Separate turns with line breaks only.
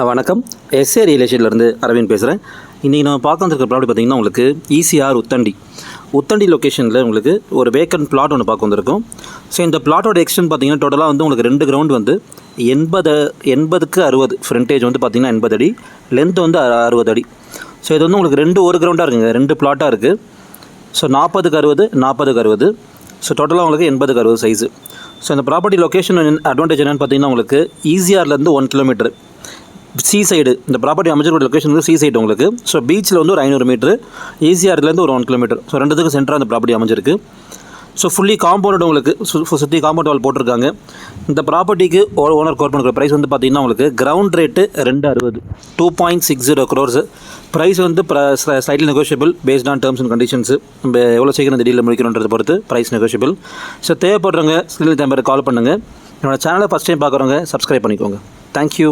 வணக்கம். S A real எஸ்டேட்லேருந்து Aravind பேசுகிறேன். இன்றைக்கி நம்ம பார்க்க வந்திருக்க ப்ராப்பர்ட்டி பார்த்திங்கன்னா உங்களுக்கு ஈசிஆர் உத்தண்டி லொக்கேஷனில் உங்களுக்கு ஒரு வேக்கன்ட் பிளாட் ஒன்று பார்க்க வந்திருக்கும். ஸோ இந்த பிளாட்டோட எக்ஸ்டென்ட் பார்த்திங்கன்னா டோட்டலாக வந்து உங்களுக்கு 2 கிரவுண்ட் வந்து 80க்கு 60 ஃப்ரண்டேஜ் வந்து பார்த்திங்கன்னா 80 அடி, லென்த் வந்து 60 அடி. ஸோ இது வந்து உங்களுக்கு ஒரு கிரவுண்டாக இருக்குங்க, 2 பிளாட்டாக இருக்குது. ஸோ 40க்கு 60. ஸோ டோட்டலாக உங்களுக்கு 80க்கு 60 சைஸு. ஸோ இந்த ப்ராப்பர்ட்டி லொக்கேஷன் அட்வான்டேஜ் என்னென்னு பார்த்திங்கன்னா உங்களுக்கு ஈசிஆர்லேருந்து 1 கிலோமீட்டர் சீ சைடு. இந்த ப்ராப்பர்ட்டி அமைச்சரோட லொக்கேஷன் வந்து சீ சைடு உங்களுக்கு. ஸோ பீச்சில் வந்து ஒரு 500 மீட்ரு, ஈசிஆர்லேருந்து ஒரு 1 கிலோமீட்டர். ஸோ ரெண்டுத்துக்கு சென்டராக அந்த ப்ராப்பர்ட்டி அமைஞ்சிருக்கு. ஸோ ஃபுல்லி காம்பவுண்ட் உங்களுக்கு சுற்றி காம்பவுண்ட் வால் போட்டிருக்காங்க. இந்த ப்ராப்பர்ட்டிக்கு ஓனர் கோட் பண்ணுற ப்ரைஸ் வந்து பார்த்திங்கன்னா உங்களுக்கு கிரவுண்ட் ரேட்டு 260, 2.60 crores. ப்ரைஸ் வந்து slightly negotiable based on terms and conditions. நம்ம எவ்வளோ சீக்கிரம் இந்த டீலில் முடிக்கணுன்றதை பொறுத்து ப்ரைஸ் நெகோஷியபிள். ஸோ தேவைப்படுறவங்க ஸ்கிரீனில் நம்பருக்கு கால் பண்ணுங்கள். என்னோடய சேனலை ஃபஸ்ட் டைம் பார்க்குறவங்க சப்ஸ்கிரைப் பண்ணிக்கோங்க. தேங்க்யூ.